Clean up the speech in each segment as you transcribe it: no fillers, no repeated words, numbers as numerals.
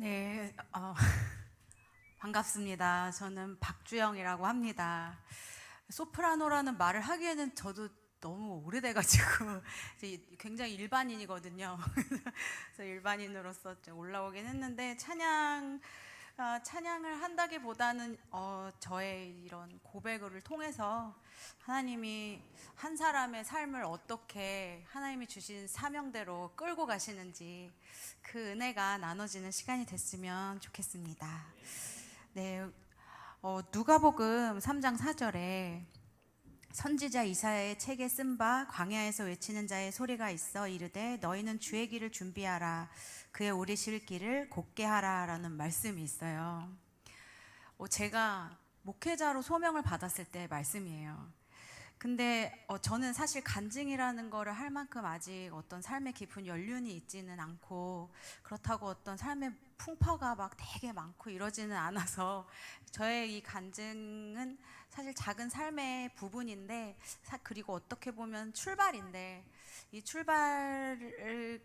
네, 반갑습니다. 저는 박주영이라고 합니다. 소프라노라는 말을 하기에는 저도 너무 오래돼가지고 이제 굉장히 일반인이거든요. 그래서 일반인으로서 좀 올라오긴 했는데 찬양을 한다기보다는 저의 이런 고백을 통해서 하나님이 한 사람의 삶을 어떻게 하나님이 주신 사명대로 끌고 가시는지 그 은혜가 나눠지는 시간이 됐으면 좋겠습니다. 네, 누가복음 3장 4절에 선지자 이사야의 책에 쓴 바 광야에서 외치는 자의 소리가 있어 이르되 너희는 주의 길을 준비하라 그의 오르실 길을 곧게 하라라는 말씀이 있어요. 제가 목회자로 소명을 받았을 때 말씀이에요. 근데 저는 사실 간증이라는 거를 할 만큼 아직 어떤 삶의 깊은 연륜이 있지는 않고, 그렇다고 어떤 삶의 풍파가 막 되게 많고 이러지는 않아서 저의 이 간증은 사실 작은 삶의 부분인데, 그리고 어떻게 보면 출발인데, 이 출발을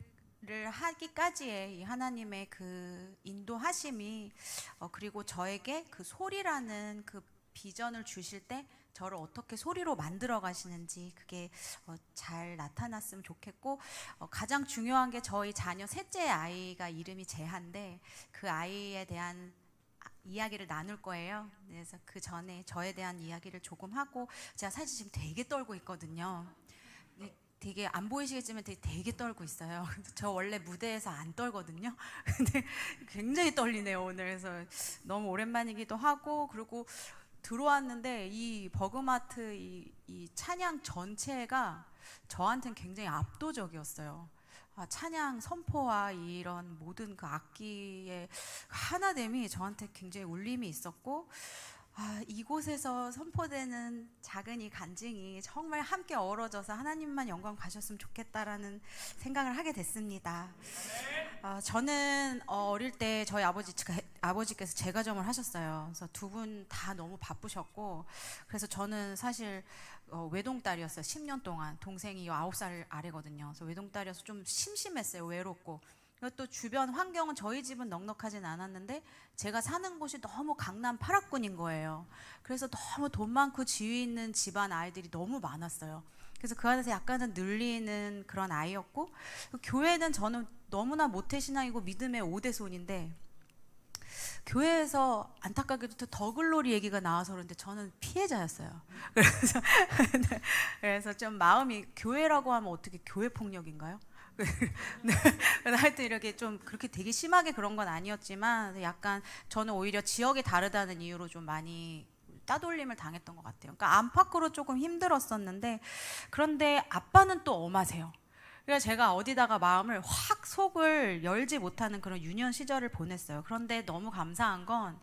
하기까지의 이 하나님의 그 인도하심이, 그리고 저에게 그 소리라는 그 비전을 주실 때 저를 어떻게 소리로 만들어 가시는지 그게 잘 나타났으면 좋겠고, 가장 중요한 게 저희 자녀 셋째 아이가 이름이 재한데 그 아이에 대한 이야기를 나눌 거예요. 그래서 그 전에 저에 대한 이야기를 조금 하고, 제가 사실 지금 되게 떨고 있거든요. 되게 안 보이시겠지만 되게 떨고 있어요. 저 원래 무대에서 안 떨거든요. 근데 굉장히 떨리네요 오늘. 그래서 너무 오랜만이기도 하고, 그리고 들어왔는데 이 버그마트 이 찬양 전체가 저한테는 굉장히 압도적이었어요. 찬양 선포와 이런 모든 그 악기의 하나됨이 저한테 굉장히 울림이 있었고, 이곳에서 선포되는 작은 이 간증이 정말 함께 어우러져서 하나님만 영광 가셨으면 좋겠다라는 생각을 하게 됐습니다. 저는 어릴 때 저희 아버지께서 재가정을 하셨어요. 그래서 두 분 다 너무 바쁘셨고, 그래서 저는 사실 외동딸이었어요. 10년 동안. 동생이 9살 아래거든요. 그래서 외동딸이어서 좀 심심했어요. 외롭고. 또 주변 환경은 저희 집은 넉넉하진 않았는데 제가 사는 곳이 너무 강남 8학군인 거예요. 그래서 너무 돈 많고 지위 있는 집안 아이들이 너무 많았어요. 그래서 그 안에서 약간은 늘리는 그런 아이였고, 교회는 저는 너무나 모태신앙이고 믿음의 5대손인데 교회에서 안타깝게도 더글로리 얘기가 나와서 그런데 저는 피해자였어요. 그래서 좀 마음이, 교회라고 하면 어떻게 교회 폭력인가요? 네. 하여튼 이렇게 좀 그렇게 되게 심하게 그런 건 아니었지만 약간 저는 오히려 지역이 다르다는 이유로 좀 많이 따돌림을 당했던 것 같아요. 그러니까 안팎으로 조금 힘들었었는데, 그런데 아빠는 또 엄하세요. 그래서 제가 어디다가 마음을 확 속을 열지 못하는 그런 유년 시절을 보냈어요. 그런데 너무 감사한 건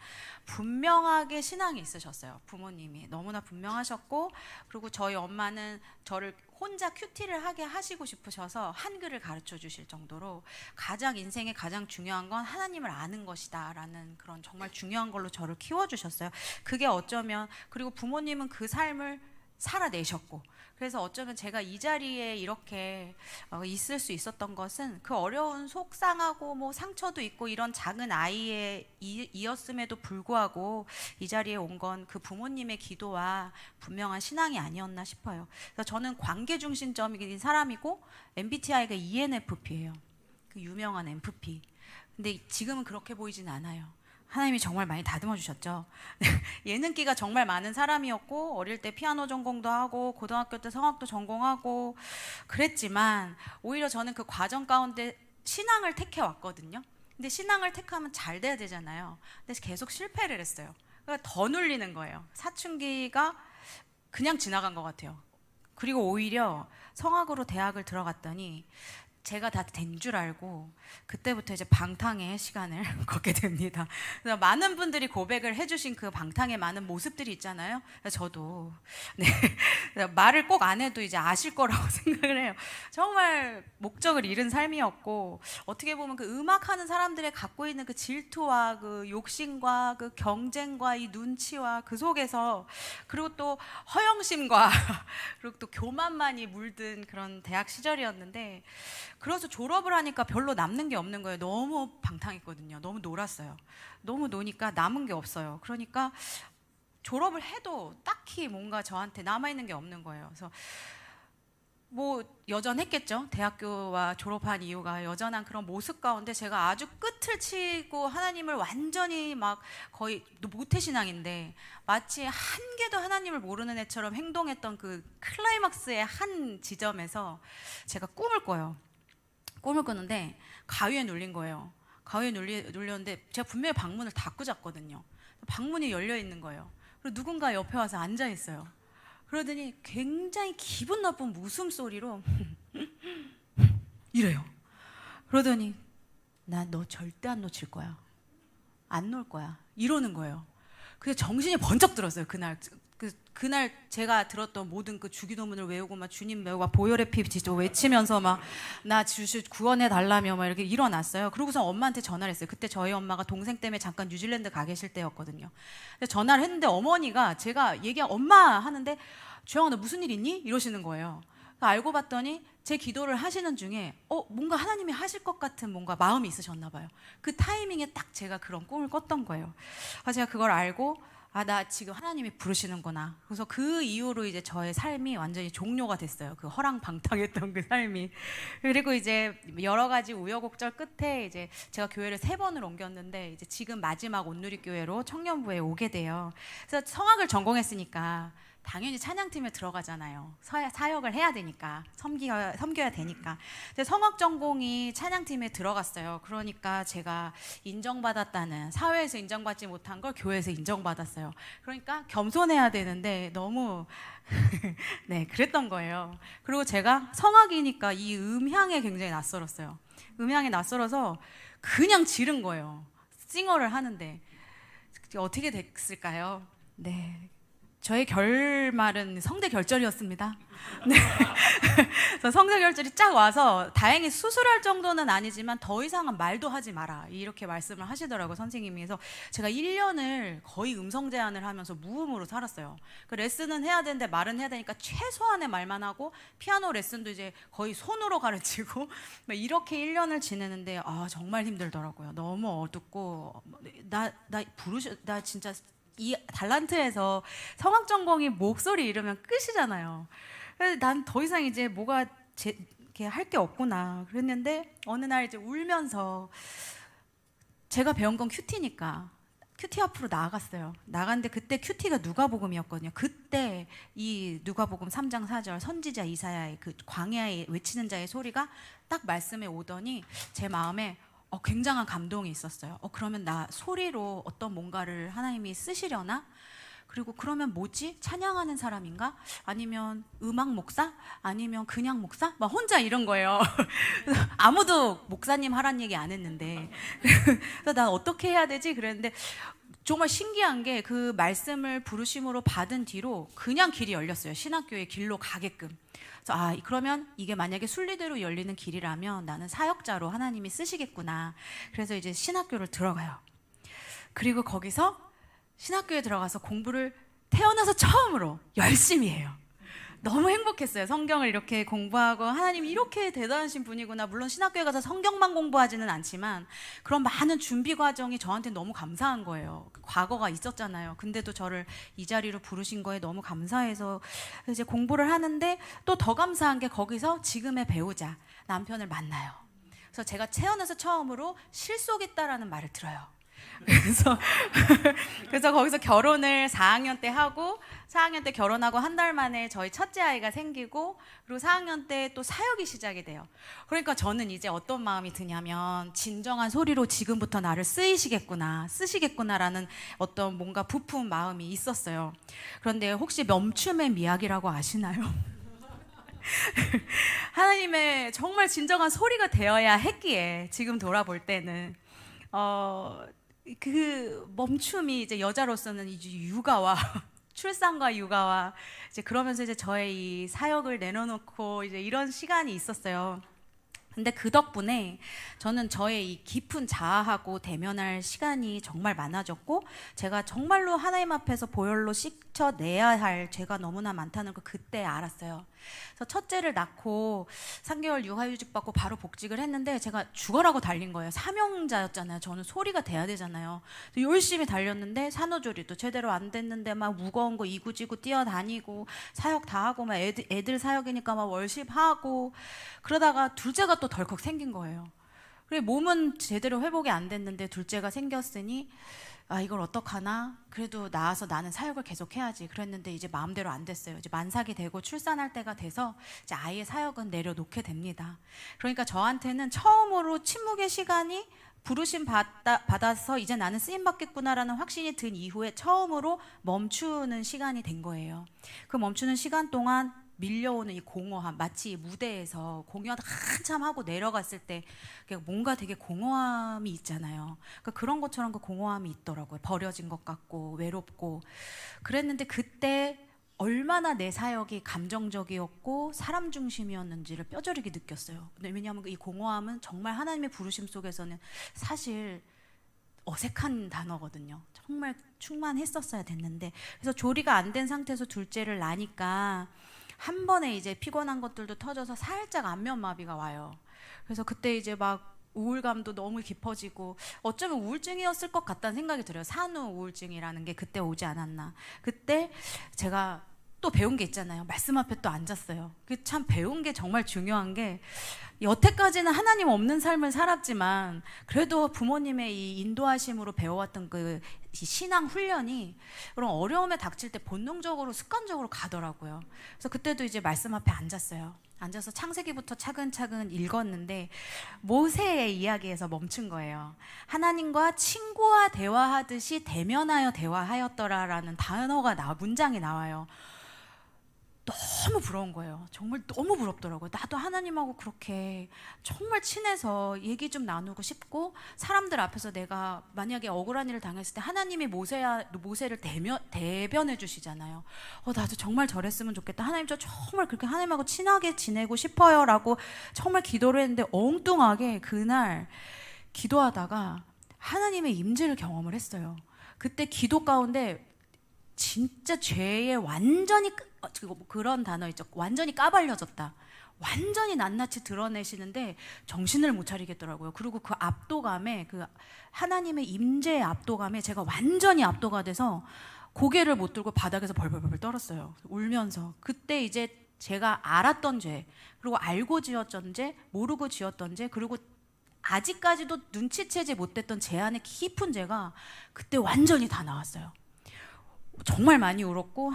분명하게 신앙이 있으셨어요. 부모님이 너무나 분명하셨고, 그리고 저희 엄마는 저를 혼자 큐티를 하게 하시고 싶으셔서 한글을 가르쳐 주실 정도로 가장 인생에 가장 중요한 건 하나님을 아는 것이다 라는 그런 정말 중요한 걸로 저를 키워주셨어요. 그게 어쩌면, 그리고 부모님은 그 삶을 살아내셨고, 그래서 어쩌면 제가 이 자리에 이렇게 있을 수 있었던 것은 그 어려운 속상하고 뭐 상처도 있고 이런 작은 아이의 이었음에도 불구하고 이 자리에 온 건 그 부모님의 기도와 분명한 신앙이 아니었나 싶어요. 그래서 저는 관계 중심적인 사람이고 MBTI가 ENFP예요. 그 유명한 MFP. 근데 지금은 그렇게 보이진 않아요. 하나님이 정말 많이 다듬어 주셨죠. 예능기가 정말 많은 사람이었고, 어릴 때 피아노 전공도 하고 고등학교 때 성악도 전공하고 그랬지만, 오히려 저는 그 과정 가운데 신앙을 택해 왔거든요. 근데 신앙을 택하면 잘 돼야 되잖아요. 근데 계속 실패를 했어요. 그러니까 더 눌리는 거예요. 사춘기가 그냥 지나간 것 같아요. 그리고 오히려 성악으로 대학을 들어갔더니 제가 다 된 줄 알고 그때부터 이제 방탕의 시간을 걷게 됩니다. 그래서 많은 분들이 고백을 해주신 그 방탕의 많은 모습들이 있잖아요. 저도 말을 꼭 안 해도 이제 아실 거라고 생각을 해요. 정말 목적을 잃은 삶이었고, 어떻게 보면 그 음악하는 사람들의 갖고 있는 그 질투와 그 욕심과 그 경쟁과 이 눈치와 그 속에서, 그리고 또 허영심과 그리고 또 교만만이 물든 그런 대학 시절이었는데, 그래서 졸업을 하니까 별로 남는 게 없는 거예요. 너무 방탕했거든요. 너무 놀았어요. 너무 노니까 남은 게 없어요. 그러니까 졸업을 해도 딱히 뭔가 저한테 남아있는 게 없는 거예요. 그래서 뭐 여전했겠죠. 대학교와 졸업한 이유가 여전한 그런 모습 가운데 제가 아주 끝을 치고 하나님을 완전히 막 거의 모태신앙인데 마치 한 개도 하나님을 모르는 애처럼 행동했던 그 클라이막스의 한 지점에서 제가 꿈을 꿔요. 꿈을 꾸는데 가위에 눌린 거예요. 가위에 눌렸는데 제가 분명히 방문을 닫고 잤거든요. 방문이 열려 있는 거예요. 그리고 누군가 옆에 와서 앉아 있어요. 그러더니 굉장히 기분 나쁜 웃음소리로 이래요. 그러더니 나 너 절대 안 놓칠 거야. 안 놓을 거야. 이러는 거예요. 그래서 정신이 번쩍 들었어요. 그날 제가 들었던 모든 그 주기도문을 외우고 막 주님 외우고 보혈의 피 지조 외치면서 막 나 주시 구원해 달라며 막 이렇게 일어났어요. 그러고서 엄마한테 전화를 했어요. 그때 저희 엄마가 동생 때문에 잠깐 뉴질랜드 가 계실 때였거든요. 전화를 했는데 어머니가 제가 엄마 하는데 주영아 너 무슨 일 있니? 이러시는 거예요. 알고 봤더니 제 기도를 하시는 중에 뭔가 하나님이 하실 것 같은 뭔가 마음이 있으셨나 봐요. 그 타이밍에 딱 제가 그런 꿈을 꿨던 거예요. 제가 그걸 알고 나 지금 하나님이 부르시는구나. 그래서 그 이후로 이제 저의 삶이 완전히 종료가 됐어요. 그 허랑방탕했던 그 삶이. 그리고 이제 여러 가지 우여곡절 끝에 이제 제가 교회를 3번을 옮겼는데 이제 지금 마지막 온누리교회로 청년부에 오게 돼요. 그래서 성악을 전공했으니까 당연히 찬양팀에 들어가잖아요. 사역을 해야 되니까 섬겨야 되니까. 성악 전공이 찬양팀에 들어갔어요. 그러니까 제가 인정받았다는, 사회에서 인정받지 못한 걸 교회에서 인정받았어요. 그러니까 겸손해야 되는데 너무 네 그랬던 거예요. 그리고 제가 성악이니까 이 음향에 굉장히 낯설었어요. 음향에 낯설어서 그냥 지른 거예요. 싱어를 하는데 어떻게 됐을까요? 네. 저의 결말은 성대 결절이었습니다. 네. 그래서 성대 결절이 쫙 와서 다행히 수술할 정도는 아니지만 더 이상은 말도 하지 마라 이렇게 말씀을 하시더라고요, 선생님이. 그래서 제가 1년을 거의 음성 제한을 하면서 무음으로 살았어요. 그 레슨은 해야 되는데 말은 해야 되니까 최소한의 말만 하고 피아노 레슨도 이제 거의 손으로 가르치고 이렇게 1년을 지내는데 정말 힘들더라고요. 너무 어둡고 나 진짜 이 달란트에서 성악 전공이 목소리 잃으면 끝이잖아요. 그래서 난 더 이상 이제 뭐가 할 게 없구나 그랬는데 어느 날 이제 울면서 제가 배운 건 큐티니까 큐티 앞으로 나갔어요. 나갔는데 그때 큐티가 누가복음이었거든요. 그때 이 누가복음 3장 4절 선지자 이사야의 그 광야에 외치는 자의 소리가 딱 말씀에 오더니 제 마음에 굉장한 감동이 있었어요. 그러면 나 소리로 어떤 뭔가를 하나님이 쓰시려나? 그리고 그러면 뭐지? 찬양하는 사람인가? 아니면 음악 목사? 아니면 그냥 목사? 막 혼자 이런 거예요. 아무도 목사님 하란 얘기 안 했는데 그래서 난 어떻게 해야 되지? 그랬는데 정말 신기한 게 그 말씀을 부르심으로 받은 뒤로 그냥 길이 열렸어요. 신학교의 길로 가게끔. 그래서 그러면 이게 만약에 순리대로 열리는 길이라면 나는 사역자로 하나님이 쓰시겠구나. 그래서 이제 신학교를 들어가요. 그리고 거기서 신학교에 들어가서 공부를 태어나서 처음으로 열심히 해요. 너무 행복했어요. 성경을 이렇게 공부하고 하나님이 이렇게 대단하신 분이구나. 물론 신학교에 가서 성경만 공부하지는 않지만 그런 많은 준비 과정이 저한테 너무 감사한 거예요. 과거가 있었잖아요. 근데도 저를 이 자리로 부르신 거에 너무 감사해서 이제 공부를 하는데 또 더 감사한 게 거기서 지금의 배우자 남편을 만나요. 그래서 제가 태어나서 처음으로 실속있다라는 말을 들어요. 그래서 거기서 결혼을 4학년 때 하고 4학년 때 결혼하고 한 달 만에 저희 첫째 아이가 생기고 그리고 4학년 때 또 사역이 시작이 돼요. 그러니까 저는 이제 어떤 마음이 드냐면 진정한 소리로 지금부터 나를 쓰시겠구나라는 어떤 뭔가 부푼 마음이 있었어요. 그런데 혹시 멈춤의 미학이라고 아시나요? 하나님의 정말 진정한 소리가 되어야 했기에 지금 돌아볼 때는 그 멈춤이 이제 여자로서는 이제 육아와 출산과 육아와 이제 그러면서 이제 저의 이 사역을 내려놓고 이제 이런 시간이 있었어요. 근데 그 덕분에 저는 저의 이 깊은 자아하고 대면할 시간이 정말 많아졌고 제가 정말로 하나님 앞에서 보혈로 씻겨내야 할 죄가 너무나 많다는 걸 그때 알았어요. 그래서 첫째를 낳고 3개월 육아휴직 받고 바로 복직을 했는데 제가 죽어라고 달린 거예요. 사명자였잖아요. 저는 소리가 돼야 되잖아요. 열심히 달렸는데 산후조리도 제대로 안 됐는데 막 무거운 거 이구지구 뛰어다니고 사역 다 하고 막 애들 사역이니까 막 월십하고 그러다가 둘째가 또 덜컥 생긴 거예요. 그리고 몸은 제대로 회복이 안 됐는데 둘째가 생겼으니 아 이걸 어떡하나? 그래도 나와서 나는 사역을 계속 해야지. 그랬는데 이제 마음대로 안 됐어요. 이제 만삭이 되고 출산할 때가 돼서 이제 아이의 사역은 내려놓게 됩니다. 그러니까 저한테는 처음으로 침묵의 시간이 부르심 받아서 이제 나는 쓰임 받겠구나라는 확신이 든 이후에 처음으로 멈추는 시간이 된 거예요. 그 멈추는 시간 동안 밀려오는 이 공허함, 마치 무대에서 공연 한참 하고 내려갔을 때 뭔가 되게 공허함이 있잖아요. 그러니까 그런 것처럼 그 공허함이 있더라고요. 버려진 것 같고 외롭고 그랬는데 그때 얼마나 내 사역이 감정적이었고 사람 중심이었는지를 뼈저리게 느꼈어요. 왜냐하면 이 공허함은 정말 하나님의 부르심 속에서는 사실 어색한 단어거든요. 정말 충만했었어야 됐는데 그래서 조리가 안 된 상태에서 둘째를 낳으니까 한 번에 이제 피곤한 것들도 터져서 살짝 안면마비가 와요. 그래서 그때 이제 막 우울감도 너무 깊어지고 어쩌면 우울증이었을 것 같다는 생각이 들어요. 산후 우울증이라는 게 그때 오지 않았나. 그때 제가 또 배운 게 있잖아요. 말씀 앞에 또 앉았어요. 그 참 배운 게 정말 중요한 게 여태까지는 하나님 없는 삶을 살았지만 그래도 부모님의 이 인도하심으로 배워왔던 그 신앙 훈련이 그런 어려움에 닥칠 때 본능적으로 습관적으로 가더라고요. 그래서 그때도 이제 말씀 앞에 앉았어요. 앉아서 창세기부터 차근차근 읽었는데 모세의 이야기에서 멈춘 거예요. 하나님과 친구와 대화하듯이 대면하여 대화하였더라라는 단어가 문장이 나와요. 너무 부러운 거예요. 정말 너무 부럽더라고요. 나도 하나님하고 그렇게 정말 친해서 얘기 좀 나누고 싶고 사람들 앞에서 내가 만약에 억울한 일을 당했을 때 하나님이 모세를 대변해 주시잖아요. 나도 정말 저랬으면 좋겠다. 하나님 저 정말 그렇게 하나님하고 친하게 지내고 싶어요 라고 정말 기도를 했는데 엉뚱하게 그날 기도하다가 하나님의 임재를 경험을 했어요. 그때 기도 가운데 진짜 죄에 완전히 그런 단어 있죠. 완전히 까발려졌다. 완전히 낱낱이 드러내시는데 정신을 못 차리겠더라고요. 그리고 그 압도감에 그 하나님의 임재의 압도감에 제가 완전히 압도가 돼서 고개를 못 들고 바닥에서 벌벌벌 떨었어요. 울면서. 그때 이제 제가 알았던 죄, 그리고 알고 지었던 죄, 모르고 지었던 죄, 그리고 아직까지도 눈치채지 못했던 제 안에 깊은 죄가 그때 완전히 다 나왔어요. 정말 많이 울었고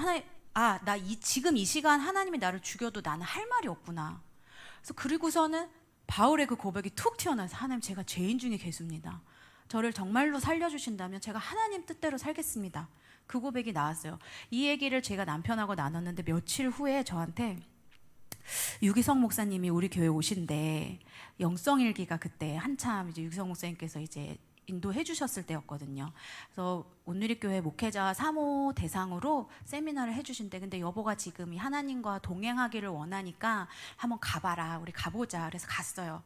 지금 이 시간 하나님이 나를 죽여도 나는 할 말이 없구나. 그래서 그리고서는 바울의 그 고백이 툭 튀어나와서 하나님 제가 죄인 중에 괴수입니다. 저를 정말로 살려주신다면 제가 하나님 뜻대로 살겠습니다. 그 고백이 나왔어요. 이 얘기를 제가 남편하고 나눴는데 며칠 후에 저한테 유기성 목사님이 우리 교회 오신대. 영성일기가 그때 한참 이제 유기성 목사님께서 이제 인도해 주셨을 때였거든요. 그래서 온누리교회 목회자 3호 대상으로 세미나를 해주신대. 근데 여보가 지금 이 하나님과 동행하기를 원하니까 한번 가봐라. 우리 가보자. 그래서 갔어요.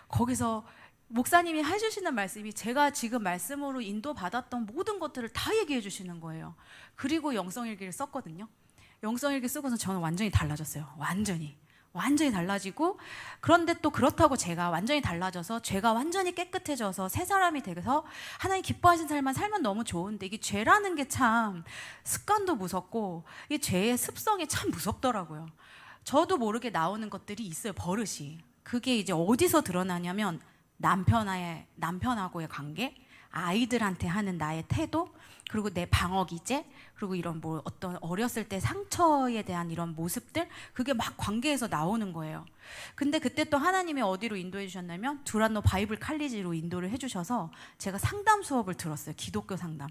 거기서 목사님이 해주시는 말씀이 제가 지금 말씀으로 인도받았던 모든 것들을 다 얘기해 주시는 거예요. 그리고 영성일기를 썼거든요. 영성일기 쓰고서 저는 완전히 달라졌어요. 완전히 달라지고 그런데 또 그렇다고 제가 완전히 달라져서 죄가 완전히 깨끗해져서 새 사람이 돼서 하나님 기뻐하신 삶만 살면 너무 좋은데 이게 죄라는 게 참 습관도 무섭고 이 죄의 습성이 참 무섭더라고요. 저도 모르게 나오는 것들이 있어요. 버릇이. 그게 이제 어디서 드러나냐면 남편하고의 관계, 아이들한테 하는 나의 태도, 그리고 내 방어기제, 그리고 이런 뭐 어떤 어렸을 때 상처에 대한 이런 모습들, 그게 막 관계에서 나오는 거예요. 근데 그때 또 하나님이 어디로 인도해 주셨냐면 두란노 바이블 칼리지로 인도를 해주셔서 제가 상담 수업을 들었어요. 기독교 상담.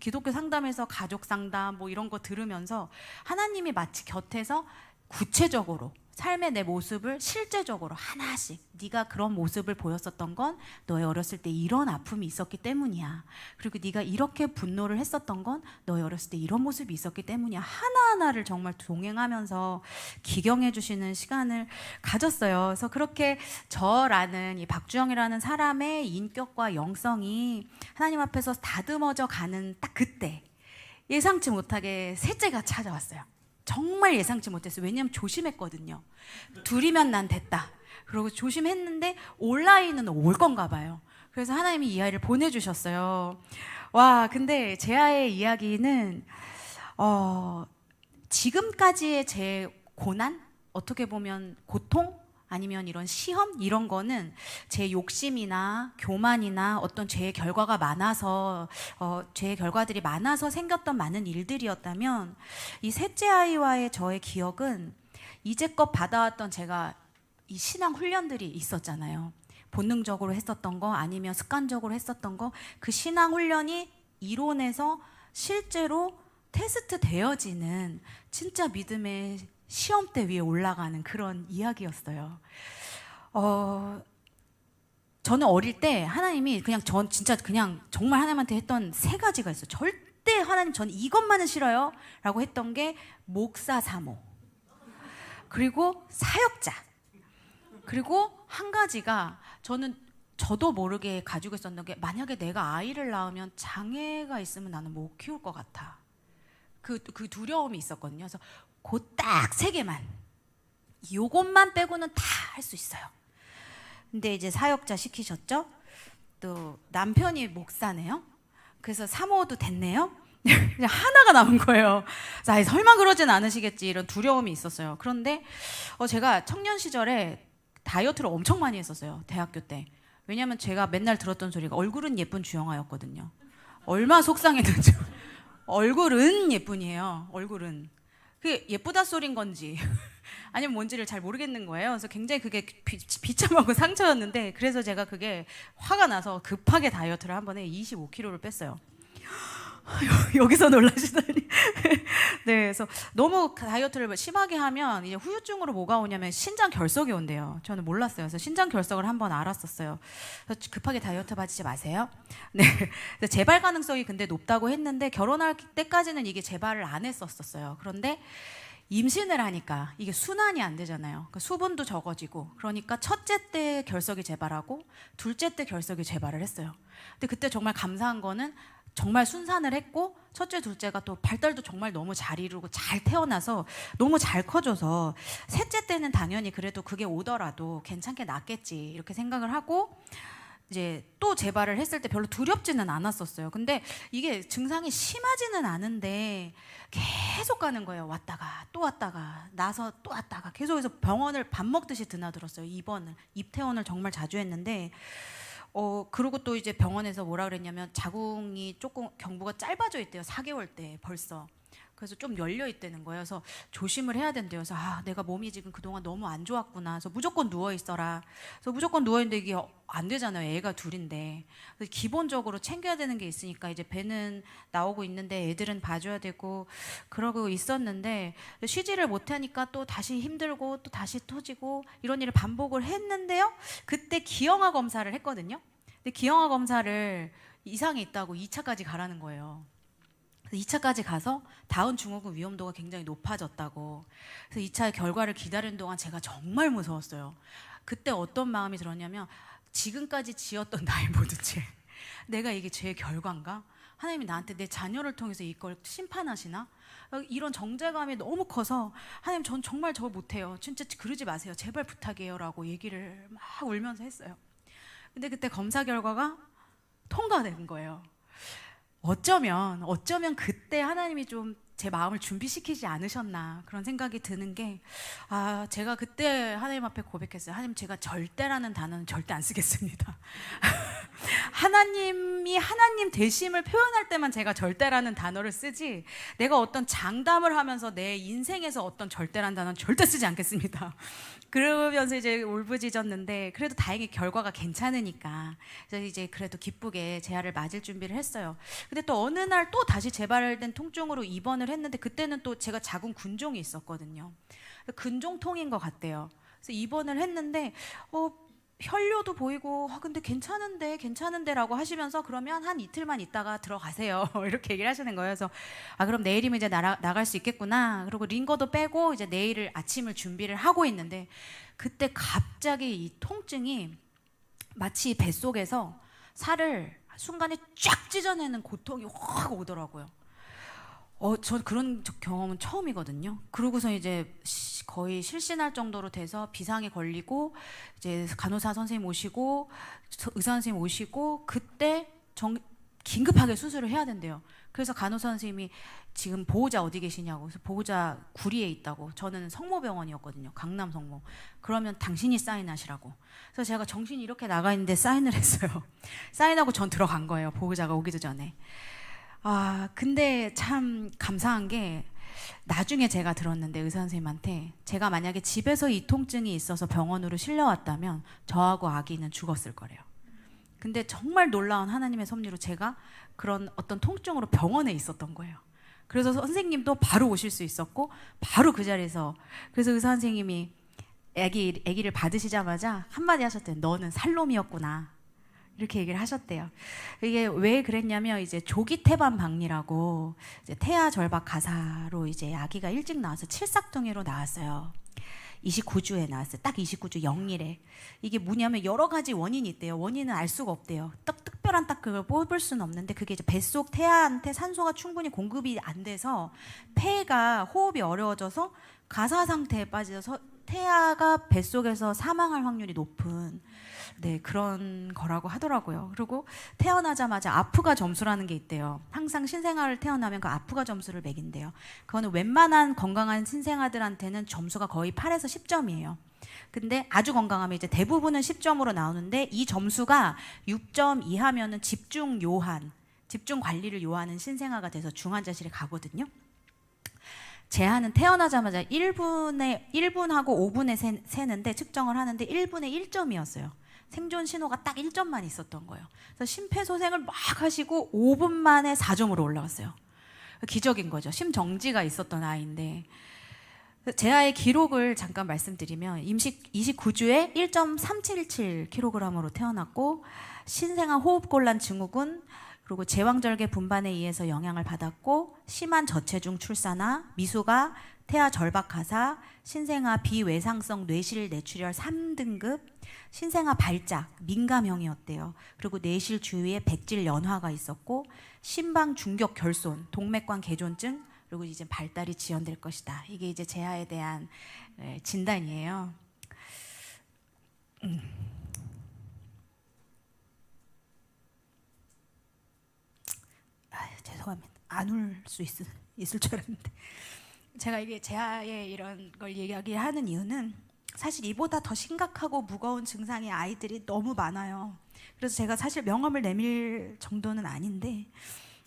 기독교 상담에서 가족 상담 뭐 이런 거 들으면서 하나님이 마치 곁에서 구체적으로 삶의 내 모습을 실제적으로 하나씩 네가 그런 모습을 보였었던 건 너의 어렸을 때 이런 아픔이 있었기 때문이야. 그리고 네가 이렇게 분노를 했었던 건 너의 어렸을 때 이런 모습이 있었기 때문이야. 하나하나를 정말 동행하면서 기경해 주시는 시간을 가졌어요. 그래서 그렇게 저라는 이 박주영이라는 사람의 인격과 영성이 하나님 앞에서 다듬어져 가는 딱 그때 예상치 못하게 셋째가 찾아왔어요. 정말 예상치 못했어요. 왜냐면 조심했거든요. 둘이면 난 됐다. 그리고 조심했는데 올 나이는 올 건가 봐요. 그래서 하나님이 이 아이를 보내주셨어요. 와, 근데 제 아이의 이야기는 지금까지의 제 고난? 어떻게 보면 고통? 아니면 이런 시험? 이런 거는 제 욕심이나 교만이나 어떤 죄의 결과가 많아서 죄의 결과들이 많아서 생겼던 많은 일들이었다면, 이 셋째 아이와의 저의 기억은 이제껏 받아왔던 제가 이 신앙 훈련들이 있었잖아요. 본능적으로 했었던 거 아니면 습관적으로 했었던 거, 그 신앙 훈련이 이론에서 실제로 테스트 되어지는 진짜 믿음의 시험대 위에 올라가는 그런 이야기였어요. 저는 어릴 때 하나님이 그냥 진짜 그냥 정말 하나님한테 했던 세 가지가 있어요. 절대 하나님 저는 이것만은 싫어요 라고 했던 게 목사 사모, 그리고 사역자, 그리고 한 가지가 저도 모르게 가지고 있었던 게, 만약에 내가 아이를 낳으면 장애가 있으면 나는 못 키울 것 같아. 그 두려움이 있었거든요. 그래서 그 딱 세 개만, 요것만 빼고는 다 할 수 있어요. 근데 이제 사역자 시키셨죠? 또 남편이 목사네요. 그래서 사모도 됐네요. 그냥 하나가 남은 거예요. 자, 설마 그러진 않으시겠지, 이런 두려움이 있었어요. 그런데 제가 청년 시절에 다이어트를 엄청 많이 했었어요. 대학교 때. 왜냐면 제가 맨날 들었던 소리가 얼굴은 예쁜 주영아였거든요. 얼마나 속상했는지. 얼굴은 예쁜이에요. 얼굴은. 그게 예쁘다 소린 건지 아니면 뭔지를 잘 모르겠는 거예요. 그래서 굉장히 그게 비참하고 상처였는데, 그래서 제가 그게 화가 나서 급하게 다이어트를 한 번에 25kg를 뺐어요. 여기서 놀라시다니. 네, 그래서 너무 다이어트를 심하게 하면 이제 후유증으로 뭐가 오냐면 신장 결석이 온대요. 저는 몰랐어요. 그래서 신장 결석을 한번 알았었어요. 그래서 급하게 다이어트 받지 마세요. 네, 재발 가능성이 근데 높다고 했는데 결혼할 때까지는 이게 재발을 안 했었어요. 그런데 임신을 하니까 이게 순환이 안 되잖아요. 그러니까 수분도 적어지고, 그러니까 첫째 때 결석이 재발하고 둘째 때 결석이 재발을 했어요. 근데 그때 정말 감사한 거는 정말 순산을 했고, 첫째 둘째가 또 발달도 정말 너무 잘 이루고 잘 태어나서 너무 잘 커져서, 셋째 때는 당연히 그래도 그게 오더라도 괜찮게 낫겠지 이렇게 생각을 하고 이제 또 재발을 했을 때 별로 두렵지는 않았었어요. 근데 이게 증상이 심하지는 않은데 계속 가는 거예요. 왔다가 또 왔다가 나서 또 왔다가 계속해서 병원을 밥 먹듯이 드나들었어요. 입퇴원을 정말 자주 했는데, 그리고 또 이제 병원에서 뭐라 그랬냐면 자궁이 조금 경부가 짧아져 있대요. 4개월 때 벌써. 그래서 좀 열려 있다는 거예요. 그래서 조심을 해야 된대요. 그래서 내가 몸이 지금 그동안 너무 안 좋았구나. 그래서 무조건 누워 있어라. 그래서 무조건 누워 있는데 이게 안 되잖아요. 애가 둘인데. 그래서 기본적으로 챙겨야 되는 게 있으니까 이제 배는 나오고 있는데 애들은 봐줘야 되고 그러고 있었는데, 쉬지를 못하니까 또 다시 힘들고 또 다시 터지고 이런 일을 반복을 했는데요. 그때 기형아 검사를 했거든요. 근데 기형아 검사를 이상이 있다고 2차까지 가라는 거예요. 2차까지 가서 다운 증후군 위험도가 굉장히 높아졌다고. 그래서 2차 결과를 기다리는 동안 제가 정말 무서웠어요. 그때 어떤 마음이 들었냐면, 지금까지 지었던 나의 모든 죄, 내가 이게 죄의 결과인가? 하나님이 나한테 내 자녀를 통해서 이걸 심판하시나? 이런 정죄감이 너무 커서, 하나님 전 정말 저 못해요. 진짜 그러지 마세요. 제발 부탁해요 라고 얘기를 막 울면서 했어요. 근데 그때 검사 결과가 통과된 거예요. 어쩌면 그때 하나님이 좀 제 마음을 준비시키지 않으셨나 그런 생각이 드는 게, 제가 그때 하나님 앞에 고백했어요. 하나님, 제가 절대라는 단어는 절대 안 쓰겠습니다. 하나님이 하나님 되심을 표현할 때만 제가 절대라는 단어를 쓰지, 내가 어떤 장담을 하면서 내 인생에서 어떤 절대라는 단어는 절대 쓰지 않겠습니다. 그러면서 이제 울부짖었는데, 그래도 다행히 결과가 괜찮으니까 그래서 이제 그래도 기쁘게 재활을 맞을 준비를 했어요. 근데 또 어느 날 또 다시 재발된 통증으로 입원을 했는데, 그때는 또 제가 자궁 근종이 있었거든요. 근종통인 것 같대요. 그래서 입원을 했는데 혈뇨도 보이고 근데 괜찮은데 라고 하시면서, 그러면 한 이틀만 있다가 들어가세요 이렇게 얘기를 하시는 거예요. 그래서 그럼 내일이면 이제 나갈 수 있겠구나. 그리고 링거도 빼고 이제 내일 아침을 준비를 하고 있는데, 그때 갑자기 이 통증이 마치 뱃속에서 살을 순간에 쫙 찢어내는 고통이 확 오더라고요. 전 그런 경험은 처음이거든요. 그러고서 이제 거의 실신할 정도로 돼서 비상에 걸리고 이제 간호사 선생님 오시고 의사 선생님 오시고 그때 긴급하게 수술을 해야 된대요. 그래서 간호사 선생님이 지금 보호자 어디 계시냐고. 그래서 보호자 구리에 있다고. 저는 성모병원이었거든요. 강남 성모. 그러면 당신이 사인하시라고. 그래서 제가 정신이 이렇게 나가 있는데 사인을 했어요. 사인하고 전 들어간 거예요. 보호자가 오기도 전에. 근데 참 감사한 게 나중에 제가 들었는데 의사 선생님한테 제가 만약에 집에서 이 통증이 있어서 병원으로 실려왔다면 저하고 아기는 죽었을 거래요. 근데 정말 놀라운 하나님의 섭리로 제가 그런 어떤 통증으로 병원에 있었던 거예요. 그래서 선생님도 바로 오실 수 있었고 바로 그 자리에서 그래서 의사 선생님이 아기를 받으시자마자 한마디 하셨대요. 너는 살롬이었구나. 이렇게 얘기를 하셨대요. 이게 왜 그랬냐면 이제 조기 태반 박리라고 이제 태아 절박 가사로 이제 아기가 일찍 나와서 칠삭둥이로 나왔어요. 29주에 나왔어요. 딱 29주 0일에. 이게 뭐냐면 여러 가지 원인이 있대요. 원인은 알 수가 없대요. 특별한 딱 그걸 뽑을 수는 없는데 그게 이제 뱃속 태아한테 산소가 충분히 공급이 안 돼서 폐가 호흡이 어려워져서 가사 상태에 빠져서 태아가 뱃속에서 사망할 확률이 높은 그런 거라고 하더라고요. 그리고 태어나자마자 아프가 점수라는 게 있대요. 항상 신생아를 태어나면 그 아프가 점수를 매긴대요. 그거는 웬만한 건강한 신생아들한테는 점수가 거의 8에서 10점이에요. 근데 아주 건강하면 이제 대부분은 10점으로 나오는데 이 점수가 6점 이하면은 집중 관리를 요하는 신생아가 돼서 중환자실에 가거든요. 제한은 태어나자마자 1분하고 5분에 세는데 측정을 하는데 1분에 1점이었어요. 생존 신호가 딱 1점만 있었던 거예요. 그래서 심폐소생을 막 하시고 5분 만에 4점으로 올라갔어요. 기적인 거죠. 심정지가 있었던 아이인데 제 아이의 기록을 잠깐 말씀드리면 임식 29주에 1.377kg으로 태어났고 신생아 호흡곤란 증후군 그리고 제왕절개 분반에 의해서 영향을 받았고 심한 저체중 출산화, 미수가, 태아 절박 가사, 신생아 비외상성 뇌실 뇌출혈 3등급, 신생아 발작, 민감형이었대요. 그리고 뇌실 주위에 백질 연화가 있었고 심방 중격 결손, 동맥관 개존증, 그리고 이제 발달이 지연될 것이다. 이게 이제 재아에 대한 진단이에요. 죄송합니다. 안 울 수 있을 줄 알았는데 제가 이게 재아의 이런 걸 이야기하는 이유는 사실 이보다 더 심각하고 무거운 증상의 아이들이 너무 많아요. 그래서 제가 사실 명함을 내밀 정도는 아닌데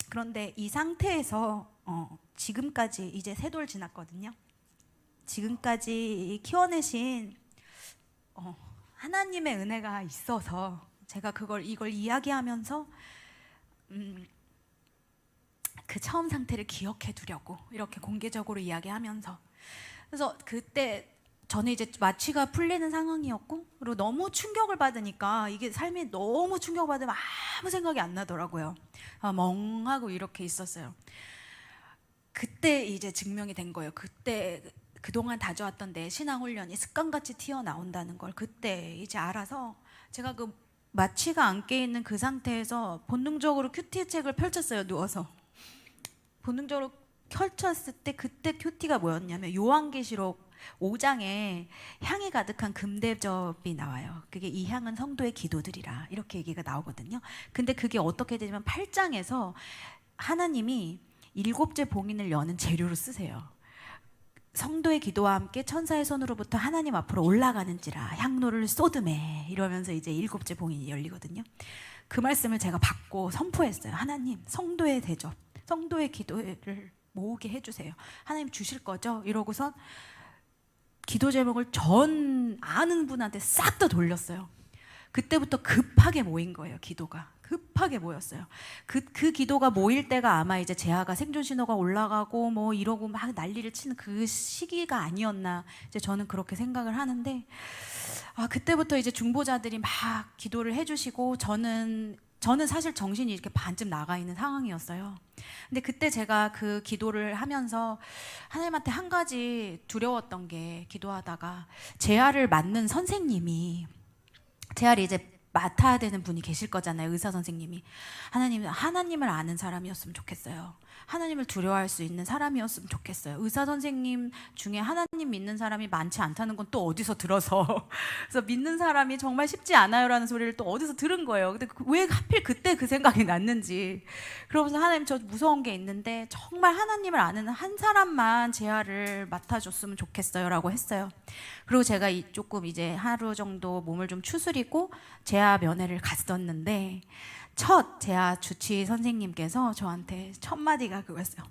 그런데 이 상태에서 지금까지 이제 3돌 지났거든요. 지금까지 키워내신 하나님의 은혜가 있어서 제가 이걸 이야기하면서 그 처음 상태를 기억해 두려고 이렇게 공개적으로 이야기하면서 그래서 그때 저는 이제 마취가 풀리는 상황이었고 그리고 너무 충격을 받으니까 이게 삶이 너무 충격받으면 아무 생각이 안 나더라고요. 멍하고 이렇게 있었어요. 그때 이제 증명이 된 거예요. 그때 그동안 다져왔던 내 신앙훈련이 습관같이 튀어나온다는 걸 그때 이제 알아서 제가 그 마취가 안 깨있는 그 상태에서 본능적으로 큐티 책을 펼쳤어요. 누워서. 본능적으로 펼쳤을 때 그때 큐티가 뭐였냐면 요한계시록 5장에 향이 가득한 금대접이 나와요. 그게 이 향은 성도의 기도들이라 이렇게 얘기가 나오거든요. 근데 그게 어떻게 되냐면 8장에서 하나님이 7째 봉인을 여는 재료로 쓰세요. 성도의 기도와 함께 천사의 손으로부터 하나님 앞으로 올라가는지라 향로를 쏟음에 이러면서 이제 7째 봉인이 열리거든요. 그 말씀을 제가 받고 선포했어요. 하나님 성도의 대접 성도의 기도를 모으게 해주세요. 하나님 주실 거죠? 이러고선 기도 제목을 전 아는 분한테 싹 다 돌렸어요. 그때부터 급하게 모인 거예요. 기도가 급하게 모였어요. 그 기도가 모일 때가 아마 이제 재아가 생존 신호가 올라가고 뭐 이러고 막 난리를 치는 그 시기가 아니었나 이제 저는 그렇게 생각을 하는데 그때부터 이제 중보자들이 막 기도를 해주시고 저는 사실 정신이 이렇게 반쯤 나가 있는 상황이었어요. 근데 그때 제가 그 기도를 하면서 하나님한테 한 가지 두려웠던 게 기도하다가 재아를 맞는 선생님이 재아를 이제 맡아야 되는 분이 계실 거잖아요. 의사 선생님이. 하나님을 아는 사람이었으면 좋겠어요. 하나님을 두려워할 수 있는 사람이었으면 좋겠어요. 의사 선생님 중에 하나님 믿는 사람이 많지 않다는 건 또 어디서 들어서 그래서 믿는 사람이 정말 쉽지 않아요라는 소리를 또 어디서 들은 거예요. 근데 왜 하필 그때 그 생각이 났는지. 그러면서 하나님, 저 무서운 게 있는데 정말 하나님을 아는 한 사람만 재활을 맡아줬으면 좋겠어요라고 했어요. 그리고 제가 조금 이제 하루 정도 몸을 좀 추스리고 재활 면회를 갔었는데, 첫 재활 주치 선생님께서 저한테 첫 마디가 그거였어요.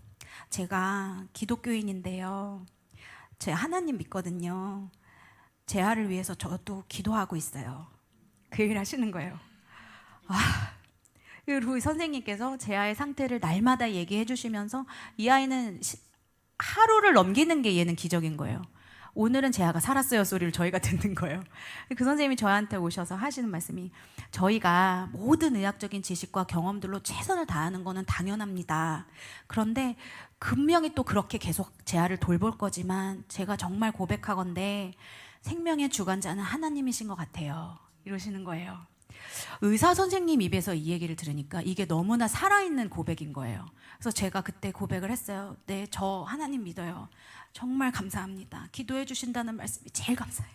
제가 기독교인인데요, 제가 하나님 믿거든요. 재활을 위해서 저도 기도하고 있어요. 그 얘기를 하시는 거예요. 그리고 선생님께서 재활의 상태를 날마다 얘기해 주시면서 이 아이는 하루를 넘기는 게 얘는 기적인 거예요. 오늘은 재아가 살았어요 소리를 저희가 듣는 거예요. 그 선생님이 저한테 오셔서 하시는 말씀이, 저희가 모든 의학적인 지식과 경험들로 최선을 다하는 거는 당연합니다. 그런데 분명히 또 그렇게 계속 재아를 돌볼 거지만 제가 정말 고백하건대 생명의 주관자는 하나님이신 것 같아요. 이러시는 거예요. 의사 선생님 입에서 이 얘기를 들으니까 이게 너무나 살아있는 고백인 거예요. 그래서 제가 그때 고백을 했어요. 네, 저 하나님 믿어요. 정말 감사합니다. 기도해 주신다는 말씀이 제일 감사해요.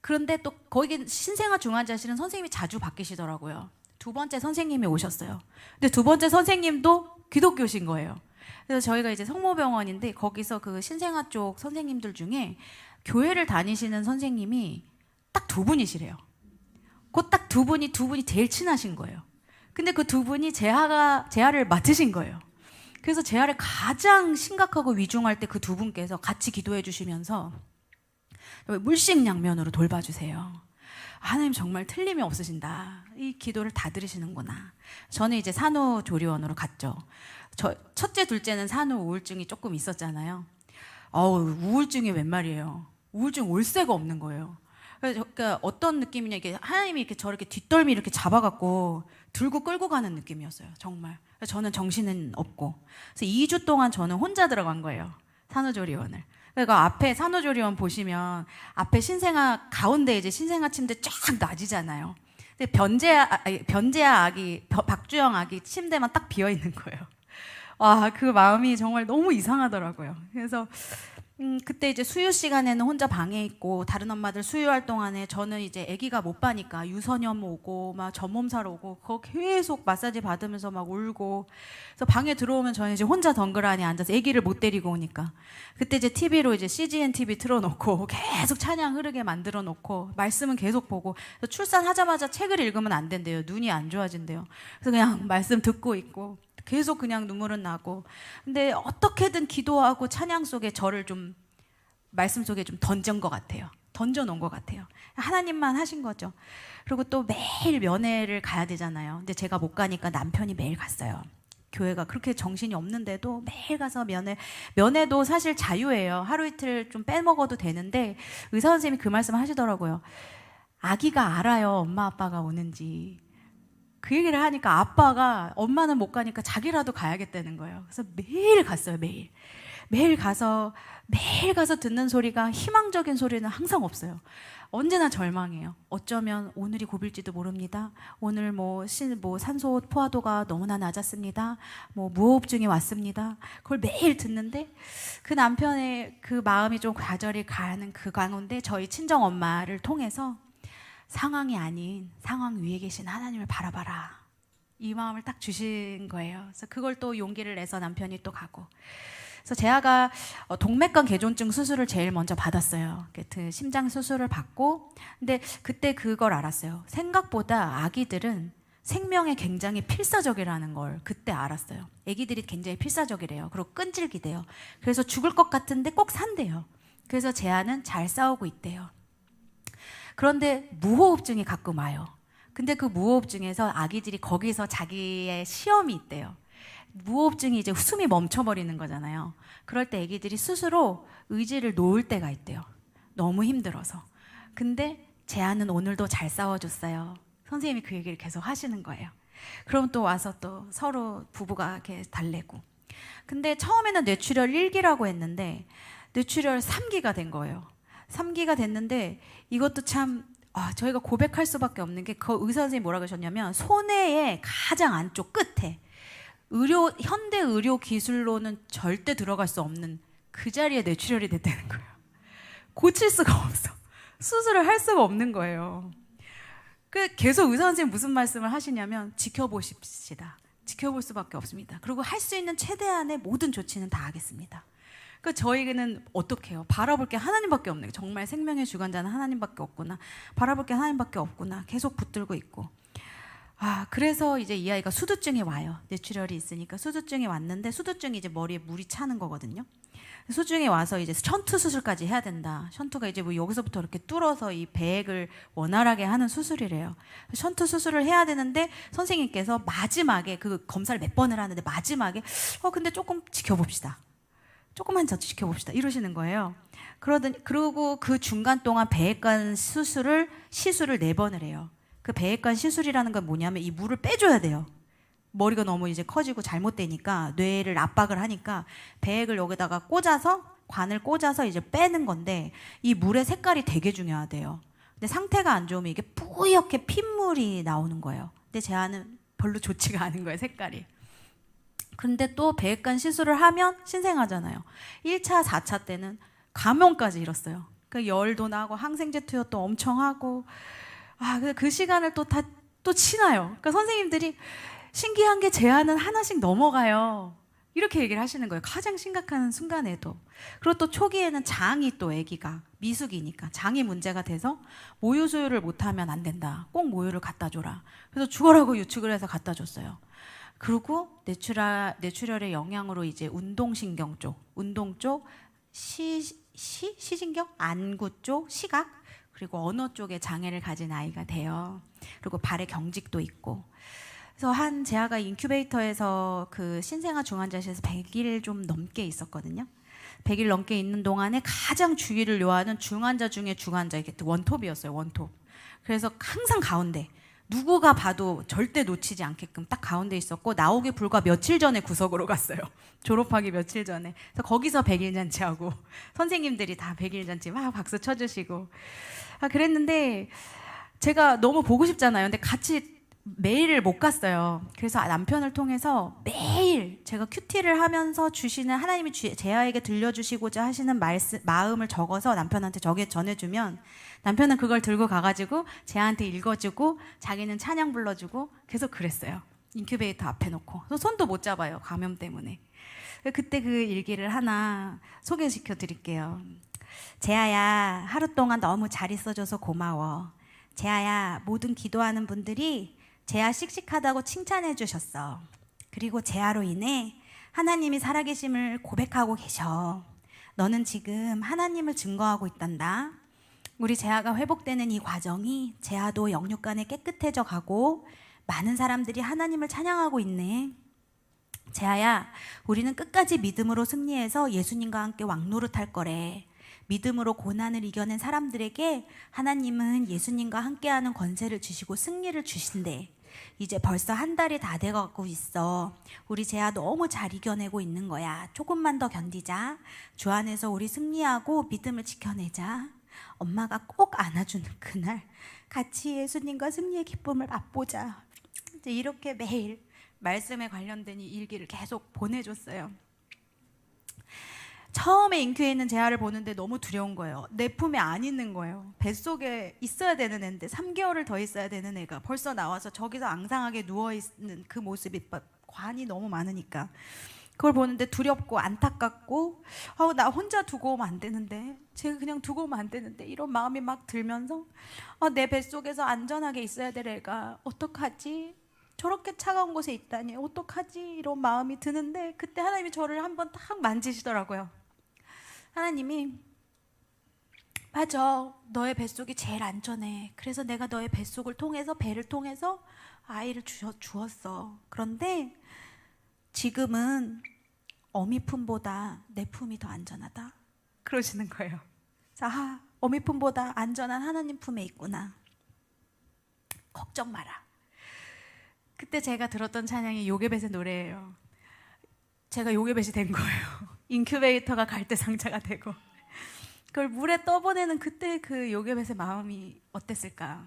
그런데 또 거기 신생아 중환자실은 선생님이 자주 바뀌시더라고요. 두 번째 선생님이 오셨어요. 근데 두 번째 선생님도 기독교신 거예요. 그래서 저희가 이제 성모병원인데 거기서 그 신생아 쪽 선생님들 중에 교회를 다니시는 선생님이 딱 두 분이시래요. 그 딱 두 분이 제일 친하신 거예요. 근데 그 두 분이 재활을 맡으신 거예요. 그래서 재활을 가장 심각하고 위중할 때 그 두 분께서 같이 기도해 주시면서 물심양면으로 돌봐주세요. 하나님 정말 틀림이 없으신다. 이 기도를 다 들으시는구나. 저는 이제 산후조리원으로 갔죠. 첫째, 둘째는 산후 우울증이 조금 있었잖아요. 우울증이 웬 말이에요. 우울증 올 새가 없는 거예요. 그러니까 어떤 느낌이냐, 이게 하나님이 이렇게 저렇게 뒷덜미 이렇게 잡아갖고 들고 끌고 가는 느낌이었어요. 정말. 저는 정신은 없고. 그래서 2주 동안 저는 혼자 들어간 거예요. 산후조리원을. 그러니까 앞에 산후조리원 보시면 앞에 신생아 가운데 이제 신생아 침대 쫙 놔지잖아요. 근데 변재아 아기, 박주영 아기 침대만 딱 비어 있는 거예요. 와, 그 마음이 정말 너무 이상하더라고요. 그래서 그때 이제 수유 시간에는 혼자 방에 있고 다른 엄마들 수유할 동안에 저는 이제 아기가 못 봐니까 유선염 오고 막 전몸살 오고 그거 계속 마사지 받으면서 막 울고, 그래서 방에 들어오면 저는 이제 혼자 덩그러니 앉아서 아기를 못 데리고 오니까 그때 이제 TV로 이제 CGN TV 틀어놓고 계속 찬양 흐르게 만들어 놓고 말씀은 계속 보고, 출산하자마자 책을 읽으면 안 된대요. 눈이 안 좋아진대요. 그래서 그냥 말씀 듣고 있고 계속 그냥 눈물은 나고, 근데 어떻게든 기도하고 찬양 속에 저를 좀 말씀 속에 좀 던진 것 같아요. 던져놓은 것 같아요. 하나님만 하신 거죠. 그리고 또 매일 면회를 가야 되잖아요. 근데 제가 못 가니까 남편이 매일 갔어요. 교회가 그렇게 정신이 없는데도 매일 가서 면회도 사실 자유예요. 하루 이틀 좀 빼먹어도 되는데 의사 선생님이 그 말씀 하시더라고요. 아기가 알아요, 엄마 아빠가 오는지. 그 얘기를 하니까 아빠가, 엄마는 못 가니까 자기라도 가야겠다는 거예요. 그래서 매일 갔어요. 매일 가서 듣는 소리가 희망적인 소리는 항상 없어요. 언제나 절망이에요. 어쩌면 오늘이 고빌지도 모릅니다. 오늘 뭐 산소 포화도가 너무나 낮았습니다. 뭐 무호흡증이 왔습니다. 그걸 매일 듣는데 그 남편의 그 마음이 좀 좌절이 가는 그 가운데 저희 친정 엄마를 통해서 상황이 아닌 상황 위에 계신 하나님을 바라봐라, 이 마음을 딱 주신 거예요. 그래서 그걸 또 용기를 내서 남편이 또 가고, 그래서 재아가 동맥관 개존증 수술을 제일 먼저 받았어요. 그 심장 수술을 받고, 근데 그때 그걸 알았어요. 생각보다 아기들은 생명에 굉장히 필사적이라는 걸 그때 알았어요. 아기들이 굉장히 필사적이래요. 그리고 끈질기대요. 그래서 죽을 것 같은데 꼭 산대요. 그래서 재아는 잘 싸우고 있대요. 그런데 무호흡증이 가끔 와요. 근데 그 무호흡증에서 아기들이 거기서 자기의 시험이 있대요. 무호흡증이 이제 숨이 멈춰버리는 거잖아요. 그럴 때 아기들이 스스로 의지를 놓을 때가 있대요. 너무 힘들어서. 근데 재아는 오늘도 잘 싸워줬어요. 선생님이 그 얘기를 계속 하시는 거예요. 그럼 또 와서 또 서로 부부가 이렇게 달래고. 근데 처음에는 뇌출혈 1기라고 했는데 뇌출혈 3기가 된 거예요. 3기가 됐는데 이것도 참 저희가 고백할 수밖에 없는 게 그 의사 선생님이 뭐라 그러셨냐면 손해의 가장 안쪽 끝에 현대 의료 기술로는 절대 들어갈 수 없는 그 자리에 뇌출혈이 됐다는 거예요. 고칠 수가 없어. 수술을 할 수가 없는 거예요. 계속 의사 선생님 무슨 말씀을 하시냐면 지켜보십시다. 지켜볼 수밖에 없습니다. 그리고 할 수 있는 최대한의 모든 조치는 다 하겠습니다. 저희는 어떻게 해요? 바라볼 게 하나님밖에 없네. 정말 생명의 주관자는 하나님밖에 없구나. 바라볼 게 하나님밖에 없구나. 계속 붙들고 있고. 그래서 이제 이 아이가 수두증이 와요. 뇌출혈이 있으니까 수두증이 왔는데, 수두증이 이제 머리에 물이 차는 거거든요. 수두증이 와서 이제 션트 수술까지 해야 된다. 션트가 이제 뭐 여기서부터 이렇게 뚫어서 이 배액을 원활하게 하는 수술이래요. 션트 수술을 해야 되는데 선생님께서 마지막에 그 검사를 몇 번을 하는데 마지막에 근데 조금 지켜봅시다. 조금만 더 지켜봅시다. 이러시는 거예요. 그러고 그 중간 동안 배액관 시술을 4번을 해요. 그 배액관 시술이라는 건 뭐냐면 이 물을 빼줘야 돼요. 머리가 너무 이제 커지고 잘못되니까 뇌를 압박을 하니까 배액을 여기다가 꽂아서 관을 꽂아서 이제 빼는 건데 이 물의 색깔이 되게 중요하대요. 근데 상태가 안 좋으면 이게 뿌옇게 핏물이 나오는 거예요. 근데 제 아는 별로 좋지가 않은 거예요, 색깔이. 근데 또 배액관 시술을 하면 신생하잖아요. 1차, 4차 때는 감염까지 일었어요. 열도 나고 항생제 투여도 엄청 하고 근데 그 시간을 또 치나요. 선생님들이 신기한 게 제 아는 하나씩 넘어가요. 이렇게 얘기를 하시는 거예요. 가장 심각한 순간에도. 그리고 또 초기에는 장이 또 아기가 미숙이니까 장이 문제가 돼서 모유 수유를 못하면 안 된다. 꼭 모유를 갖다 줘라. 그래서 죽어라고 유축을 해서 갖다 줬어요. 그리고 뇌출혈의 영향으로 이제 운동 쪽, 시신경, 안구 쪽, 시각, 그리고 언어 쪽에 장애를 가진 아이가 돼요. 그리고 발에 경직도 있고. 그래서 제 아가 인큐베이터에서 그 신생아 중환자실에서 100일 좀 넘게 있었거든요. 100일 넘게 있는 동안에 가장 주의를 요하는 중환자 중에 중환자, 이게 원톱이었어요, 원톱. 그래서 항상 가운데. 누구가 봐도 절대 놓치지 않게끔 딱 가운데 있었고, 나오기 불과 며칠 전에 구석으로 갔어요. 졸업하기 며칠 전에. 그래서 거기서 100일 잔치하고 선생님들이 다 100일 잔치 막 박수 쳐주시고 그랬는데 제가 너무 보고 싶잖아요. 근데 같이 매일을 못 갔어요. 그래서 남편을 통해서 매일 제가 큐티를 하면서 주시는 하나님이 제 아이에게 들려주시고자 하시는 마음을 적어서 남편한테 전해주면 남편은 그걸 들고 가가지고 제한테 읽어주고 자기는 찬양 불러주고 계속 그랬어요. 인큐베이터 앞에 놓고. 손도 못 잡아요, 감염 때문에. 그때 그 일기를 하나 소개시켜 드릴게요. 재아야, 하루 동안 너무 잘 있어줘서 고마워. 재아야, 모든 기도하는 분들이 재아 씩씩하다고 칭찬해 주셨어. 그리고 재아로 인해 하나님이 살아계심을 고백하고 계셔. 너는 지금 하나님을 증거하고 있단다. 우리 재아가 회복되는 이 과정이 재아도 영육간에 깨끗해져 가고 많은 사람들이 하나님을 찬양하고 있네. 재아야, 우리는 끝까지 믿음으로 승리해서 예수님과 함께 왕노릇할 거래. 믿음으로 고난을 이겨낸 사람들에게 하나님은 예수님과 함께하는 권세를 주시고 승리를 주신대. 이제 벌써 한 달이 다 돼가고 있어. 우리 재아 너무 잘 이겨내고 있는 거야. 조금만 더 견디자. 주 안에서 우리 승리하고 믿음을 지켜내자. 엄마가 꼭 안아주는 그날 같이 예수님과 승리의 기쁨을 맛보자. 이제 이렇게 매일 말씀에 관련된 이 일기를 계속 보내줬어요. 처음에 인큐에 있는 재아를 보는데 너무 두려운 거예요. 내 품에 안 있는 거예요. 뱃속에 있어야 되는 애인데 3개월을 더 있어야 되는 애가 벌써 나와서 저기서 앙상하게 누워있는 그 모습이 관이 너무 많으니까 그걸 보는데 두렵고 안타깝고 나 혼자 두고 오면 안 되는데, 제가 그냥 두고 오면 안 되는데 이런 마음이 막 들면서 내 뱃속에서 안전하게 있어야 될 애가 어떡하지? 저렇게 차가운 곳에 있다니 어떡하지? 이런 마음이 드는데 그때 하나님이 저를 한번 딱 만지시더라고요. 하나님이 맞아, 너의 뱃속이 제일 안전해. 그래서 내가 너의 뱃속을 통해서, 배를 통해서 아이를 주었어. 그런데 지금은 어미 품보다 내 품이 더 안전하다. 그러시는 거예요. 자, 어미 품보다 안전한 하나님 품에 있구나. 걱정 마라. 그때 제가 들었던 찬양이 요게벳의 노래예요. 제가 요게벳이 된 거예요. 인큐베이터가 갈대상자가 되고 그걸 물에 떠보내는 그때 그 요괴벳의 마음이 어땠을까?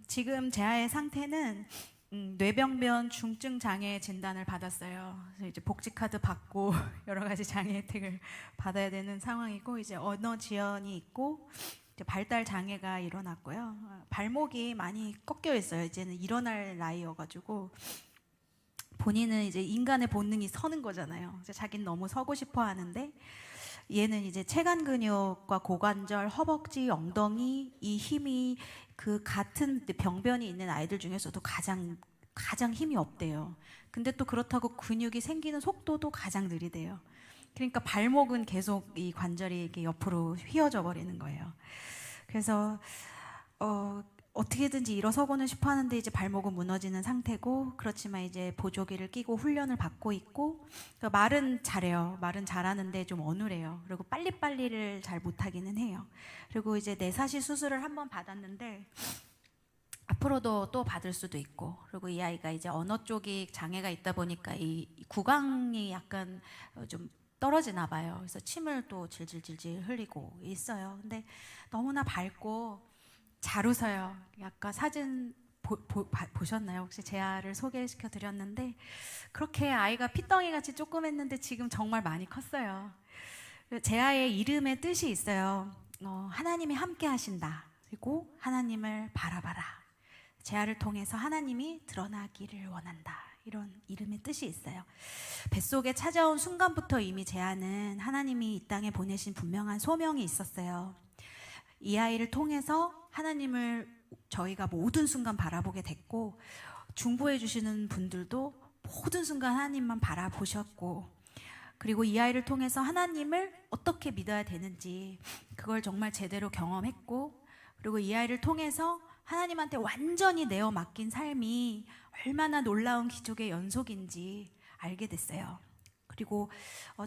지금 재하의 상태는 뇌병변 중증 장애 진단을 받았어요. 그래서 이제 복지 카드 받고 여러 가지 장애 혜택을 받아야 되는 상황이고, 이제 언어 지연이 있고 이제 발달 장애가 일어났고요. 발목이 많이 꺾여 있어요. 이제는 일어날 나이여가지고 본인은 이제 인간의 본능이 서는 거잖아요. 이제 자기는 너무 서고 싶어 하는데, 얘는 이제 체간 근육과 고관절, 허벅지, 엉덩이 이 힘이 그 같은 병변이 있는 아이들 중에서도 가장 힘이 없대요. 근데 또 그렇다고 근육이 생기는 속도도 가장 느리대요. 그러니까 발목은 계속 이 관절이 이렇게 옆으로 휘어져 버리는 거예요. 그래서 어떻게든지 일어서고는 싶어 하는데 이제 발목은 무너지는 상태고, 그렇지만 이제 보조기를 끼고 훈련을 받고 있고, 그러니까 말은 잘해요. 말은 잘하는데 좀 어눌해요. 그리고 빨리빨리를 잘 못하기는 해요. 그리고 이제 내사시 수술을 한번 받았는데 앞으로도 또 받을 수도 있고, 그리고 이 아이가 이제 언어 쪽이 장애가 있다 보니까 이 구강이 약간 좀 떨어지나 봐요. 그래서 침을 또 질질질질 흘리고 있어요. 근데 너무나 밝고 잘 웃어요. 아까 사진 보셨나요? 혹시 재하를 소개시켜 드렸는데, 그렇게 아이가 피덩이 같이 조그맸는데 지금 정말 많이 컸어요. 재하의 이름의 뜻이 있어요. 하나님이 함께 하신다. 그리고 하나님을 바라봐라. 재하를 통해서 하나님이 드러나기를 원한다. 이런 이름의 뜻이 있어요. 뱃속에 찾아온 순간부터 이미 재하는 하나님이 이 땅에 보내신 분명한 소명이 있었어요. 이 아이를 통해서 하나님을 저희가 모든 순간 바라보게 됐고, 중보해 주시는 분들도 모든 순간 하나님만 바라보셨고, 그리고 이 아이를 통해서 하나님을 어떻게 믿어야 되는지 그걸 정말 제대로 경험했고, 그리고 이 아이를 통해서 하나님한테 완전히 내어 맡긴 삶이 얼마나 놀라운 기적의 연속인지 알게 됐어요. 그리고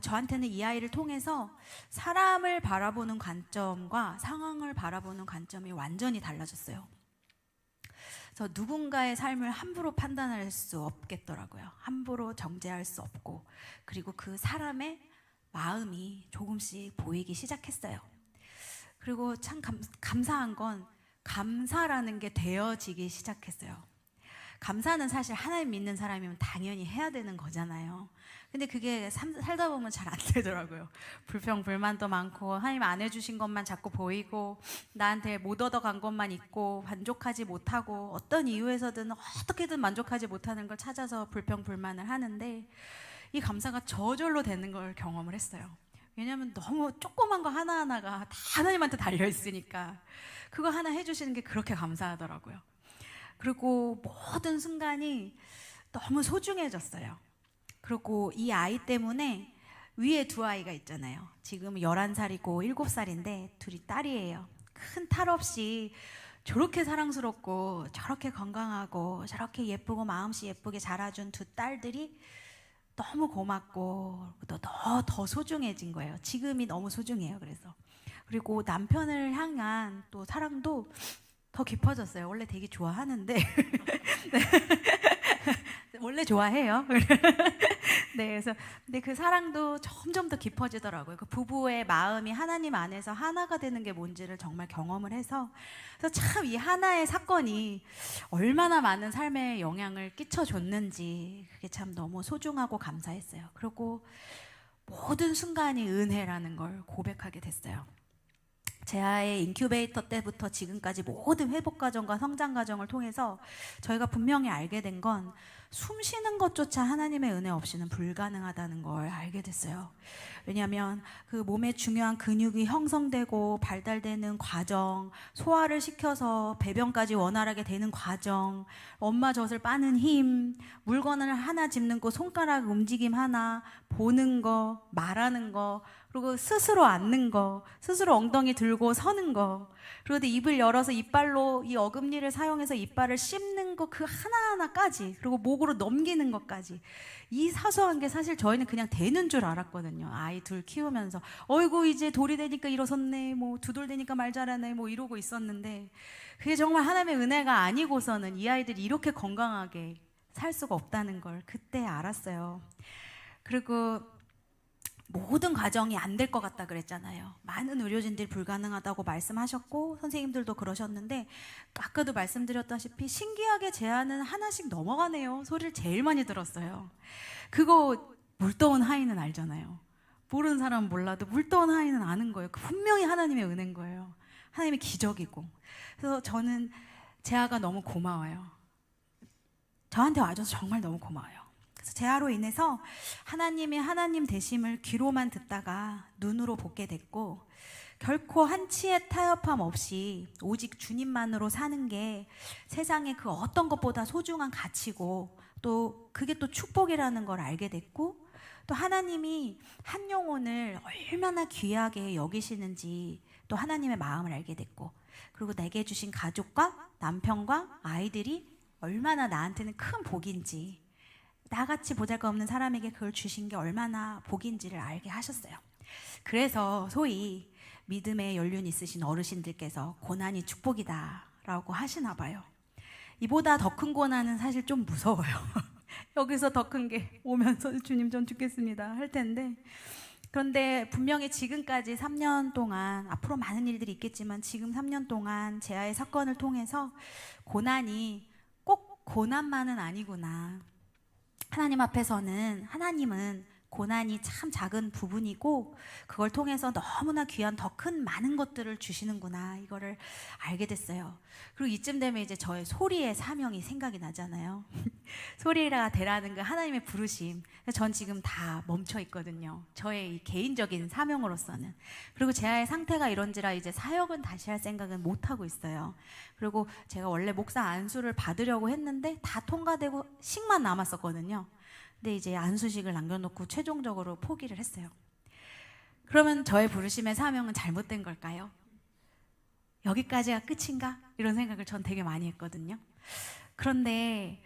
저한테는 이 아이를 통해서 사람을 바라보는 관점과 상황을 바라보는 관점이 완전히 달라졌어요. 그래서 누군가의 삶을 함부로 판단할 수 없겠더라고요. 함부로 정죄할 수 없고, 그리고 그 사람의 마음이 조금씩 보이기 시작했어요. 그리고 참 감사한 건 감사라는 게 되어지기 시작했어요. 감사는 사실 하나님 믿는 사람이면 당연히 해야 되는 거잖아요. 근데 그게 살다 보면 잘 안 되더라고요. 불평, 불만도 많고, 하나님 안 해주신 것만 자꾸 보이고, 나한테 못 얻어간 것만 있고, 만족하지 못하고, 어떤 이유에서든 어떻게든 만족하지 못하는 걸 찾아서 불평, 불만을 하는데, 이 감사가 저절로 되는 걸 경험을 했어요. 왜냐하면 너무 조그만 거 하나하나가 다 하나님한테 달려있으니까 그거 하나 해주시는 게 그렇게 감사하더라고요. 그리고 모든 순간이 너무 소중해졌어요. 그리고 이 아이 때문에 위에 두 아이가 있잖아요. 지금 11살이고 7살인데 둘이 딸이에요. 큰 탈 없이 저렇게 사랑스럽고 저렇게 건강하고 저렇게 예쁘고 마음씨 예쁘게 자라준 두 딸들이 너무 고맙고 더 소중해진 거예요. 지금이 너무 소중해요. 그리고 남편을 향한 또 사랑도 더 깊어졌어요. 원래 되게 좋아하는데 원래 좋아해요. 네, 그래서 근데 그 사랑도 점점 더 깊어지더라고요. 그 부부의 마음이 하나님 안에서 하나가 되는 게 뭔지를 정말 경험을 해서, 그래서 참 이 하나의 사건이 얼마나 많은 삶에 영향을 끼쳐줬는지 그게 참 너무 소중하고 감사했어요. 그리고 모든 순간이 은혜라는 걸 고백하게 됐어요. 재하의 인큐베이터 때부터 지금까지 모든 회복 과정과 성장 과정을 통해서 저희가 분명히 알게 된 건 숨 쉬는 것조차 하나님의 은혜 없이는 불가능하다는 걸 알게 됐어요. 왜냐하면 그 몸에 중요한 근육이 형성되고 발달되는 과정, 소화를 시켜서 배변까지 원활하게 되는 과정, 엄마 젖을 빠는 힘, 물건을 하나 짚는 거, 손가락 움직임 하나, 보는 거, 말하는 거, 그리고 스스로 앉는 거, 스스로 엉덩이 들고 서는 거, 그리고 입을 열어서 이빨로 이 어금니를 사용해서 이빨을 씹는 거, 그 하나하나까지, 그리고 목으로 넘기는 것까지, 이 사소한 게 사실 저희는 그냥 되는 줄 알았거든요. 아이 둘 키우면서 어이구 이제 돌이 되니까 일어섰네, 뭐 두 돌 되니까 말 잘하네, 뭐 이러고 있었는데, 그게 정말 하나님의 은혜가 아니고서는 이 아이들이 이렇게 건강하게 살 수가 없다는 걸 그때 알았어요. 그리고 모든 가정이 안 될 것 같다 그랬잖아요. 많은 의료진들이 불가능하다고 말씀하셨고 선생님들도 그러셨는데 아까도 말씀드렸다시피 신기하게 제 아는 하나씩 넘어가네요. 소리를 제일 많이 들었어요. 그거 물떠온 하인은 알잖아요. 모르는 사람은 몰라도 물떠온 하인은 아는 거예요. 분명히 하나님의 은혜인 거예요. 하나님의 기적이고. 그래서 저는 제 아가 너무 고마워요. 저한테 와줘서 정말 너무 고마워요. 그래서 제아로 인해서 하나님의 하나님 되심을 귀로만 듣다가 눈으로 보게 됐고, 결코 한치의 타협함 없이 오직 주님만으로 사는 게 세상의 그 어떤 것보다 소중한 가치고, 또 그게 또 축복이라는 걸 알게 됐고, 또 하나님이 한 영혼을 얼마나 귀하게 여기시는지 또 하나님의 마음을 알게 됐고, 그리고 내게 주신 가족과 남편과 아이들이 얼마나 나한테는 큰 복인지, 나같이 보잘것없는 사람에게 그걸 주신 게 얼마나 복인지를 알게 하셨어요. 그래서 소위 믿음의 연륜 있으신 어르신들께서 고난이 축복이다 라고 하시나 봐요. 이보다 더 큰 고난은 사실 좀 무서워요. 여기서 더 큰 게 오면서 주님 전 죽겠습니다 할 텐데, 그런데 분명히 지금까지 3년 동안, 앞으로 많은 일들이 있겠지만 지금 3년 동안 제아의 사건을 통해서 고난이 꼭 고난만은 아니구나, 하나님 앞에서는, 하나님은 고난이 참 작은 부분이고 그걸 통해서 너무나 귀한 더 큰 많은 것들을 주시는구나, 이거를 알게 됐어요. 그리고 이쯤 되면 이제 저의 소리의 사명이 생각이 나잖아요. 소리가 되라는 그 하나님의 부르심, 전 지금 다 멈춰 있거든요. 저의 이 개인적인 사명으로서는. 그리고 제 아이의 상태가 이런지라 이제 사역은 다시 할 생각은 못 하고 있어요. 그리고 제가 원래 목사 안수를 받으려고 했는데 다 통과되고 식만 남았었거든요. 근데 이제 안수식을 남겨놓고 최종적으로 포기를 했어요. 그러면 저의 부르심의 사명은 잘못된 걸까요? 여기까지가 끝인가? 이런 생각을 전 되게 많이 했거든요. 그런데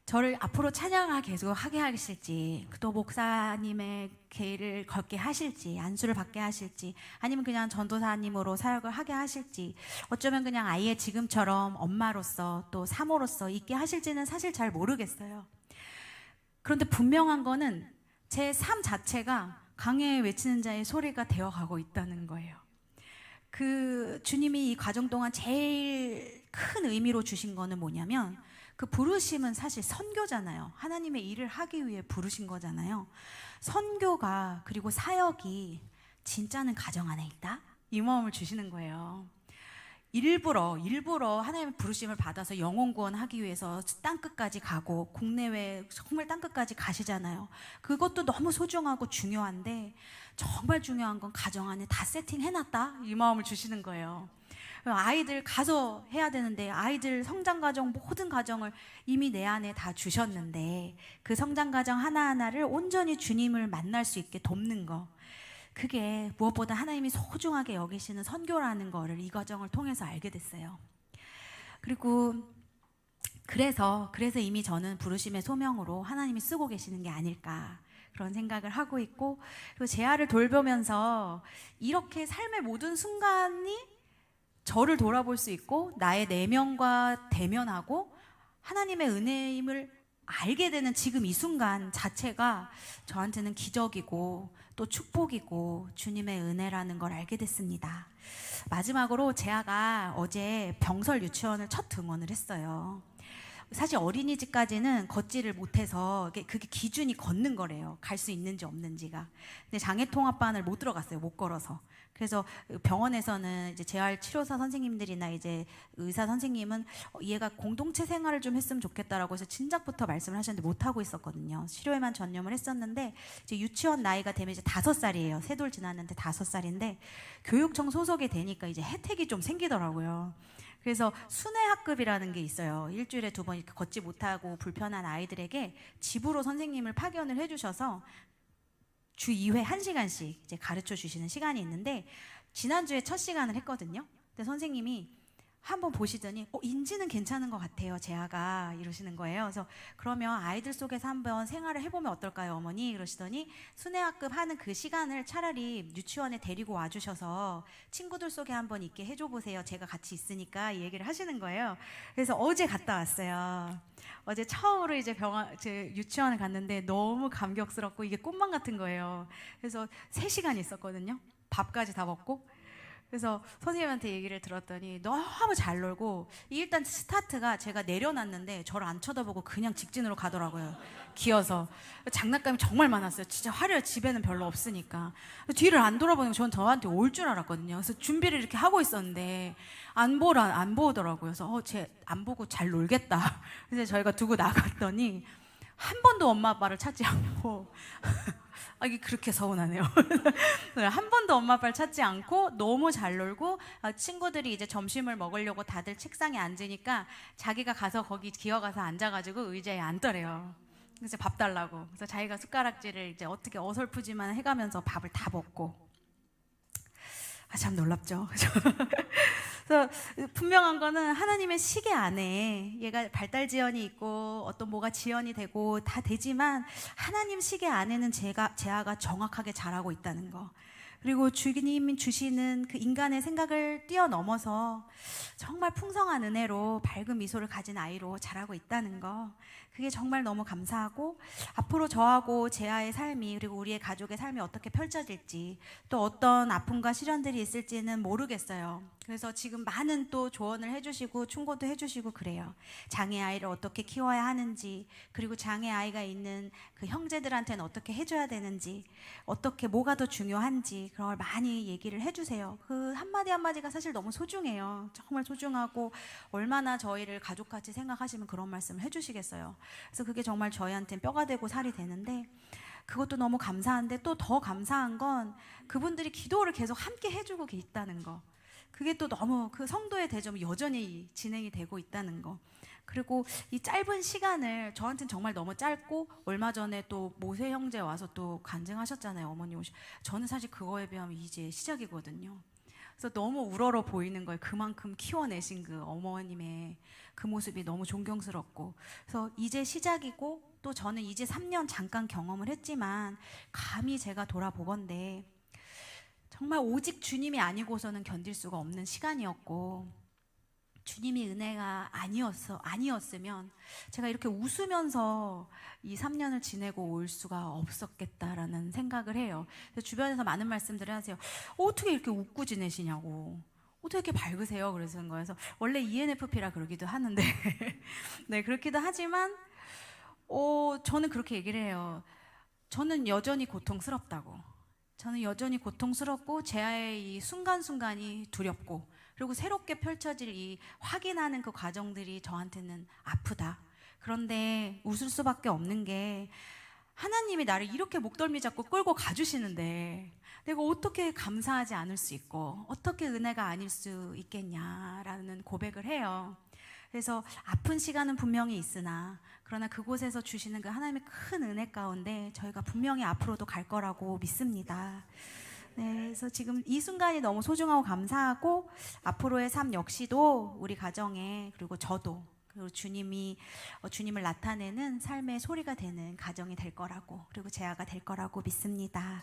저를 앞으로 찬양을 계속 하게 하실지, 또 목사님의 길을 걷게 하실지, 안수를 받게 하실지, 아니면 그냥 전도사님으로 사역을 하게 하실지, 어쩌면 그냥 아이의 지금처럼 엄마로서 또 사모로서 있게 하실지는 사실 잘 모르겠어요. 그런데 분명한 거는 제 삶 자체가 강에 외치는 자의 소리가 되어가고 있다는 거예요. 그 주님이 이 과정 동안 제일 큰 의미로 주신 거는 뭐냐면, 그 부르심은 사실 선교잖아요. 하나님의 일을 하기 위해 부르신 거잖아요. 선교가, 그리고 사역이 진짜는 가정 안에 있다? 이 마음을 주시는 거예요. 일부러 하나님의 부르심을 받아서 영혼 구원하기 위해서 땅끝까지 가고 국내외 정말 땅끝까지 가시잖아요. 그것도 너무 소중하고 중요한데, 정말 중요한 건 가정 안에 다 세팅해놨다, 이 마음을 주시는 거예요. 아이들 가서 해야 되는데, 아이들 성장 과정, 모든 과정을 이미 내 안에 다 주셨는데 그 성장 과정 하나하나를 온전히 주님을 만날 수 있게 돕는 거, 그게 무엇보다 하나님이 소중하게 여기시는 선교라는 거를 이 과정을 통해서 알게 됐어요. 그리고 그래서 이미 저는 부르심의 소명으로 하나님이 쓰고 계시는 게 아닐까, 그런 생각을 하고 있고, 그리고 제아를 돌보면서 이렇게 삶의 모든 순간이 저를 돌아볼 수 있고 나의 내면과 대면하고 하나님의 은혜임을 알게 되는 지금 이 순간 자체가 저한테는 기적이고 또 축복이고 주님의 은혜라는 걸 알게 됐습니다. 마지막으로 제아가 어제 병설 유치원을 첫 등원을 했어요. 사실 어린이집까지는 걷지를 못해서 그게 기준이 걷는 거래요. 갈 수 있는지 없는지가. 근데 장애통합반을 못 들어갔어요. 못 걸어서. 그래서 병원에서는 이제 재활치료사 선생님들이나 이제 의사 선생님은 얘가 공동체 생활을 좀 했으면 좋겠다라고 해서 진작부터 말씀을 하셨는데 못 하고 있었거든요. 치료에만 전념을 했었는데, 이제 유치원 나이가 되면 이제 5살이에요. 세 돌 지났는데 5살인데 교육청 소속이 되니까 이제 혜택이 좀 생기더라고요. 그래서 순회학급이라는 게 있어요. 일주일에 2번 이렇게 걷지 못하고 불편한 아이들에게 집으로 선생님을 파견을 해주셔서 주 2회 1시간씩 이제 가르쳐 주시는 시간이 있는데, 지난주에 첫 시간을 했거든요. 근데 선생님이 한번 보시더니 인지는 괜찮은 것 같아요, 재아가 이러시는 거예요. 그래서 그러면 아이들 속에서 한번 생활을 해보면 어떨까요, 어머니? 이러시더니 순회학급 하는 그 시간을 차라리 유치원에 데리고 와주셔서 친구들 속에 한번 있게 해줘 보세요. 제가 같이 있으니까 이 얘기를 하시는 거예요. 그래서 어제 갔다 왔어요. 어제 처음으로 이제 유치원을 갔는데 너무 감격스럽고 이게 꿈만 같은 거예요. 그래서 3시간 있었거든요. 밥까지 다 먹고. 그래서 선생님한테 얘기를 들었더니 너무 잘 놀고, 일단 스타트가 제가 내려놨는데 저를 안 쳐다보고 그냥 직진으로 가더라고요. 기어서. 장난감이 정말 많았어요. 진짜 화려해. 집에는 별로 없으니까. 뒤를 안 돌아보니까 전 저한테 올 줄 알았거든요. 그래서 준비를 이렇게 하고 있었는데 안 보더라고요. 그래서 쟤 안 보고 잘 놀겠다. 그래서 저희가 두고 나갔더니 한 번도 엄마 아빠를 찾지 않고 이게 그렇게 서운하네요. 한 번도 엄마 아빠를 찾지 않고 너무 잘 놀고, 친구들이 이제 점심을 먹으려고 다들 책상에 앉으니까 자기가 가서 거기 기어가서 앉아가지고 의자에 앉더래요. 그래서 밥 달라고. 그래서 자기가 숟가락질을 이제 어떻게 어설프지만 해가면서 밥을 다 먹고. 참 놀랍죠. 그래서 분명한 거는 하나님의 시계 안에 얘가 발달 지연이 있고 어떤 뭐가 지연이 되고 다 되지만 하나님 시계 안에는 재아가 정확하게 자라고 있다는 거. 그리고 주님이 주시는 그 인간의 생각을 뛰어넘어서 정말 풍성한 은혜로 밝은 미소를 가진 아이로 자라고 있다는 거. 그게 정말 너무 감사하고, 앞으로 저하고 재아의 삶이 그리고 우리의 가족의 삶이 어떻게 펼쳐질지, 또 어떤 아픔과 시련들이 있을지는 모르겠어요. 그래서 지금 많은 또 조언을 해주시고 충고도 해주시고 그래요. 장애 아이를 어떻게 키워야 하는지, 그리고 장애 아이가 있는 그 형제들한테는 어떻게 해줘야 되는지, 어떻게 뭐가 더 중요한지 그런 걸 많이 얘기를 해주세요. 그 한마디 한마디가 사실 너무 소중해요. 정말 소중하고, 얼마나 저희를 가족같이 생각하시면 그런 말씀을 해주시겠어요. 그래서 그게 정말 저희한테는 뼈가 되고 살이 되는데, 그것도 너무 감사한데 또 더 감사한 건 그분들이 기도를 계속 함께 해주고 있다는 거. 그게 또 너무, 그 성도의 대접이 여전히 진행이 되고 있다는 거. 그리고 이 짧은 시간을, 저한테는 정말 너무 짧고, 얼마 전에 또 모세 형제 와서 또 간증하셨잖아요, 어머니 저는 사실 그거에 비하면 이제 시작이거든요. 그래서 너무 우러러 보이는 거예요. 그만큼 키워내신 그 어머님의 그 모습이 너무 존경스럽고. 그래서 이제 시작이고, 또 저는 이제 3년 잠깐 경험을 했지만 감히 제가 돌아보건대 정말 오직 주님이 아니고서는 견딜 수가 없는 시간이었고, 주님이 은혜가 아니었으면 제가 이렇게 웃으면서 이 3년을 지내고 올 수가 없었겠다라는 생각을 해요. 그래서 주변에서 많은 말씀들을 하세요. 어떻게 이렇게 웃고 지내시냐고, 어떻게 이렇게 밝으세요? 그러시는 거예요. 그래서 원래 ENFP라 그러기도 하는데 네, 그렇기도 하지만 저는 그렇게 얘기를 해요. 저는 여전히 고통스럽다고. 저는 여전히 고통스럽고, 재아의 이 순간순간이 두렵고, 그리고 새롭게 펼쳐질 이 확인하는 그 과정들이 저한테는 아프다. 그런데 웃을 수밖에 없는 게, 하나님이 나를 이렇게 목덜미 잡고 끌고 가주시는데 내가 어떻게 감사하지 않을 수 있고, 어떻게 은혜가 아닐 수 있겠냐라는 고백을 해요. 그래서 아픈 시간은 분명히 있으나, 그러나 그곳에서 주시는 그 하나님의 큰 은혜 가운데 저희가 분명히 앞으로도 갈 거라고 믿습니다. 네, 그래서 지금 이 순간이 너무 소중하고 감사하고, 앞으로의 삶 역시도 우리 가정에, 그리고 저도, 그리고 주님을 나타내는 삶의 소리가 되는 가정이 될 거라고, 그리고 재아가 될 거라고 믿습니다.